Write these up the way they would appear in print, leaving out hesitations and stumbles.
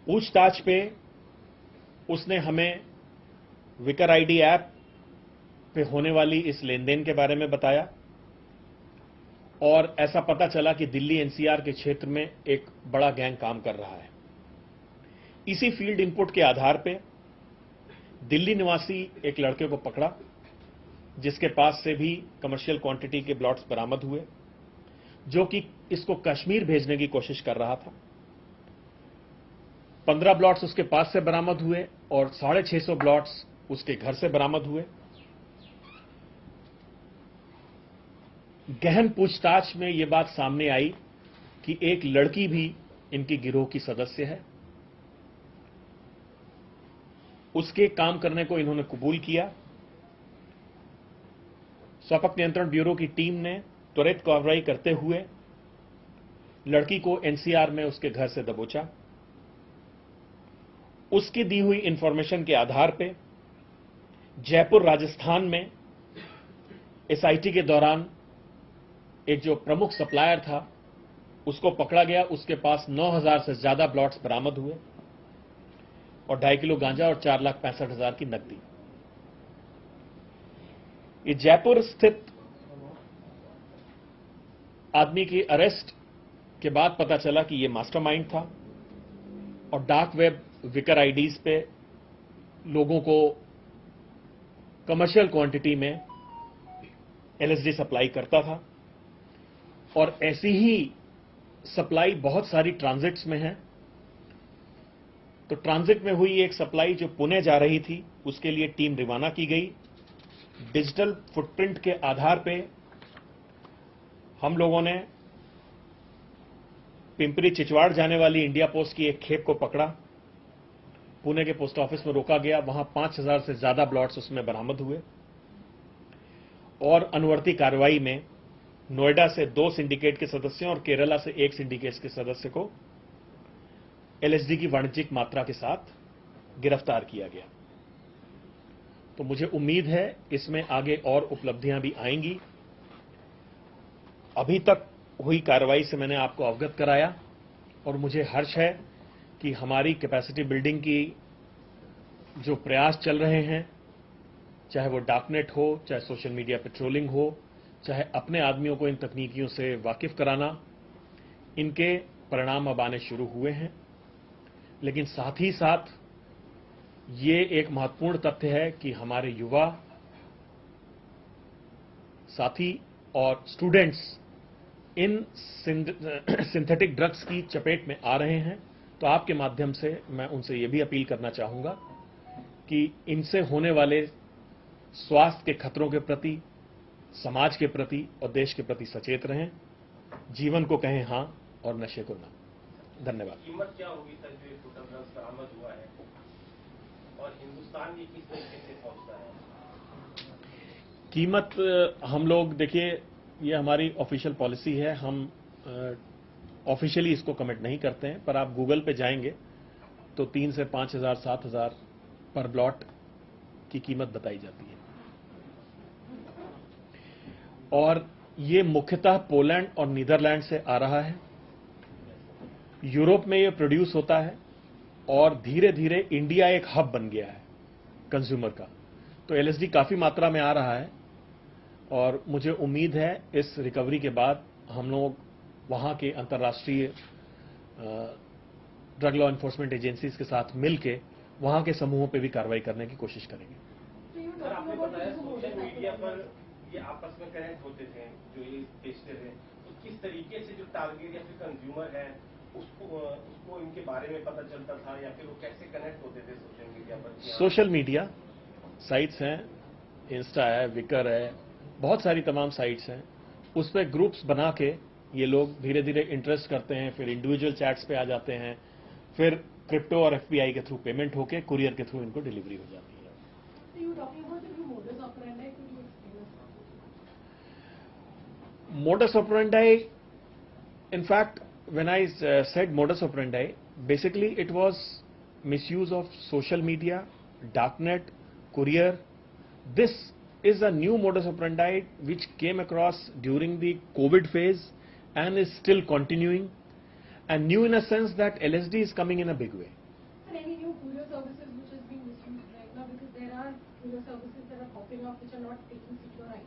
पूछताछ पे उसने हमें विकर आईडी ऐप पे होने वाली इस लेनदेन के बारे में बताया और ऐसा पता चला कि दिल्ली एनसीआर के क्षेत्र में एक बड़ा गैंग काम कर रहा है। इसी फील्ड इनपुट के आधार पे दिल्ली निवासी एक लड़के को पकड़ा जिसके पास से भी कमर्शियल क्वांटिटी के ब्लॉट्स बरामद हुए, जो कि इसको कश्मीर भेजने की कोशिश कर रहा था। 15 ब्लॉट्स उसके पास से बरामद हुए और 650 ब्लॉट्स उसके घर से बरामद हुए। गहन पूछताछ में यह बात सामने आई कि एक लड़की भी इनकी गिरोह की सदस्य है। उसके काम करने को इन्होंने कबूल किया। स्वापक नियंत्रण ब्यूरो की टीम ने त्वरित कार्रवाई करते हुए लड़की को एनसीआर में उसके घर से दबोचा। उसकी दी हुई इंफॉर्मेशन के आधार पे जयपुर राजस्थान में एसआईटी के दौरान एक जो प्रमुख सप्लायर था उसको पकड़ा गया। उसके पास 9,000 से ज्यादा ब्लॉट्स बरामद हुए और 2.5 किलो गांजा और 4,65,000 की नकदी। ये जयपुर स्थित आदमी की अरेस्ट के बाद पता चला कि ये मास्टरमाइंड था और डार्क वेब विकर आईडीज पे लोगों को कमर्शियल क्वांटिटी में एलएसडी सप्लाई करता था और ऐसी ही सप्लाई बहुत सारी ट्रांजिट्स में है। तो ट्रांजिट में हुई एक सप्लाई जो पुणे जा रही थी, उसके लिए टीम रवाना की गई। डिजिटल फुटप्रिंट के आधार पे हम लोगों ने पिंपरी चिचवाड़ जाने वाली इंडिया पोस्ट की एक खेप को पकड़ा। पुणे के पोस्ट ऑफिस में रोका गया। वहां 5,000 से ज्यादा ब्लॉट्स उसमें बरामद हुए और अनुवर्ती कार्रवाई में नोएडा से 2 सिंडिकेट के सदस्यों और केरला से 1 सिंडिकेट के सदस्य को एलएसडी की वाणिज्यिक मात्रा के साथ गिरफ्तार किया गया। तो मुझे उम्मीद है इसमें आगे और उपलब्धियां भी आएंगी। अभी तक हुई कार्रवाई से मैंने आपको अवगत कराया और मुझे हर्ष है कि हमारी कैपेसिटी बिल्डिंग की जो प्रयास चल रहे हैं, चाहे वो डार्कनेट हो, चाहे सोशल मीडिया पेट्रोलिंग हो, चाहे अपने आदमियों को इन तकनीकियों से वाकिफ कराना, इनके परिणाम अब आने शुरू हुए हैं। लेकिन साथ ही साथ ये एक महत्वपूर्ण तथ्य है कि हमारे युवा साथी और स्टूडेंट्स इन सिंथेटिक ड्रग्स की चपेट में आ रहे हैं। तो आपके माध्यम से मैं उनसे यह भी अपील करना चाहूंगा कि इनसे होने वाले स्वास्थ्य के खतरों के प्रति, समाज के प्रति और देश के प्रति सचेत रहें। जीवन को कहें हां और नशे को ना। धन्यवाद। कीमत क्या होगी सर जो ये टोटल ड्रग्स बरामद हुआ है और हिंदुस्तान ये किस तरीके से पहुंचता है? कीमत हम लोग देखिए, ये हमारी ऑफिशियल पॉलिसी है। हम ऑफिशियली इसको कमेंट नहीं करते हैं, पर आप गूगल पे जाएंगे तो 3 से 5,000 7,000 पर ब्लॉट की कीमत बताई जाती है। और ये मुख्यतः पोलैंड और नीदरलैंड से आ रहा है। यूरोप में ये प्रोड्यूस होता है और धीरे धीरे इंडिया एक हब बन गया है कंज्यूमर का। तो एलएसडी काफी मात्रा में आ रहा है और मुझे उम्मीद है इस रिकवरी के बाद हम लोग वहां के अंतर्राष्ट्रीय ड्रग लॉ एनफोर्समेंट एजेंसीज के साथ मिलके वहां के समूहों पे भी कार्रवाई करने की कोशिश करेंगे। सर, आपने बताया सोशल मीडिया पर ये आपस में कनेक्ट होते थे जो ये बेचते थे, तो किस तरीके से जो टारगेट या फिर कंज्यूमर है उसको इनके बारे में पता चलता था या फिर वो कैसे कनेक्ट होते थे सोशल मीडिया पर? सोशल मीडिया साइट्स हैं, इंस्टा है, विकर है, बहुत सारी तमाम साइट्स हैं। उस पर ग्रुप्स बना के ये लोग धीरे धीरे इंटरेस्ट करते हैं, फिर इंडिविजुअल चैट्स पे आ जाते हैं, फिर क्रिप्टो और एफपीआई के थ्रू पेमेंट होके कुरियर के थ्रू इनको डिलीवरी हो जाती है। Modus operandi, in fact, when I said modus operandi, basically it was misuse of social media, darknet, courier. This is a new modus operandi which came across during the COVID phase and is still continuing, and new in a sense that LSD is coming in a big way. on courier services which is being misused right now, because there are courier services that are popping up which are not taking secure ID.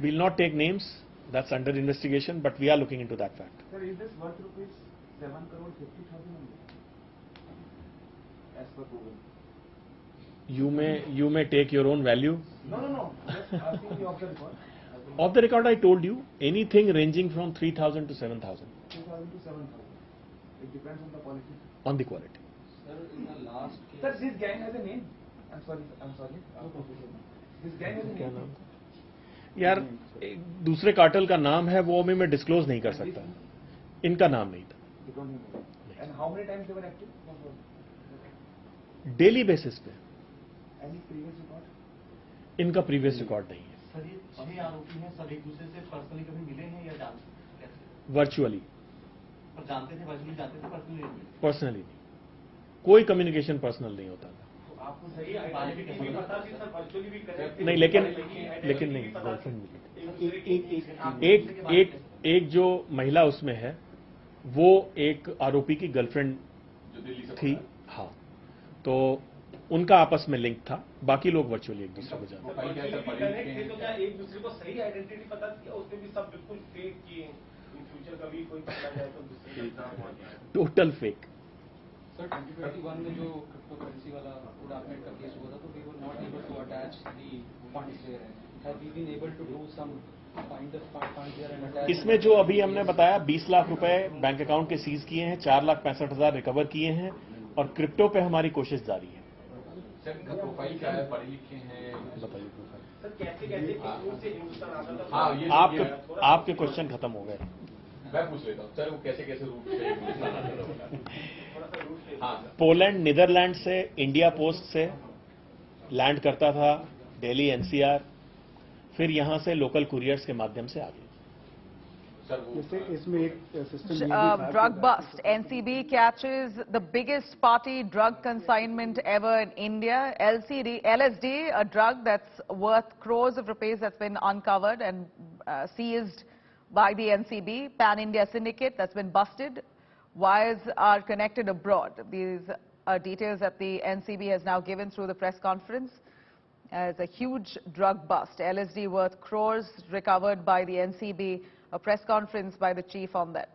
We'll not take names. That's under investigation, but we are looking into that fact. Sir, is this worth rupees 7 crore 50,000 only? As per Google. You may take your own value. No. Just asking you of the record. Off the record, I told you anything ranging from 3,000 to 7,000 2,000 to 7,000. It depends on the quality. on the quality. Sir, in the last case. Sir, this gang has a name. I'm sorry. This gang has a क्या name. नाम? यार एक दूसरे cartel का नाम है, वो मैं डिस्क्लोज नहीं कर सकता. इनका नाम नहीं था. You don't know. And how many times they were active? Daily basis पे. Any previous record? इनका प्रीवियस रिकॉर्ड नहीं है. सर, ये 6 आरोपी हैं, सब एक दूसरे से पर्सनली कभी मिले हैं या जानते कैसे? वर्चुअली, पर जानते थे, वर्चुअली जानते थे, पर्सनली नहीं मिले। पर्सनली नहीं. कोई कम्युनिकेशन पर्सनल नहीं होता था. आपको सही आइडेंटिटी भी पता थी सर, वर्चुअली भी कनेक्ट नहीं, लेकिन नहीं. एक जो महिला उसमें है, वो एक आरोपी की गर्लफ्रेंड थी. हाँ, तो उनका आपस में लिंक था. बाकी लोग वर्चुअली एक दूसरे को जानते. तो क्या एक दूसरे को सही आइडेंटिटी पता थी, उसमें भी सब बिल्कुल फेक किए? इन फ्यूचर कभी कोई पकड़ा जाए तो दूसरे का नाम हो जाए. Total fake. सर 2021 में जो क्रिप्टो करेंसी वाला डार्कनेट का केस हुआ था, तो we were not able to attach the funds there. Have we been able to do some find the fund there and attach? इसमें जो अभी हमने बताया 20 लाख रुपए बैंक अकाउंट के सीज किए हैं, 4,65,000 रिकवर किए हैं, और क्रिप्टो पे हमारी कोशिश जारी है. सर, इनका प्रोफाइल क्या है? पढ़े लिखे हैं? बताइए प्रोफाइल. सर कैसे कैसे किस से हिंदुस्तान आता था? हाँ, ये आपके क्वेश्चन खत्म हो गए. मैं पूछ लेता हूँ सर, वो कैसे कैसे रूट से हिंदुस्तान आता था? थोड़ा सा रूट से. हाँ सर. पोलैंड, नीदरलैंड से, इंडिया पोस्ट से लैंड करता था दिल्ली एनसीआर, फिर यहां से लोकल कुरियर्स के माध्यम से आगे. सर वो इसमें एक system drug bust. NCB catches the biggest party drug consignment ever in India. LSD, a drug that's worth crores of rupees, that's been uncovered and seized by the NCB. Pan-India syndicate that's been busted. Wires are connected abroad. These are details that the NCB has now given through the press conference. It's a huge drug bust. LSD worth crores recovered by the NCB. A press conference by the chief on that.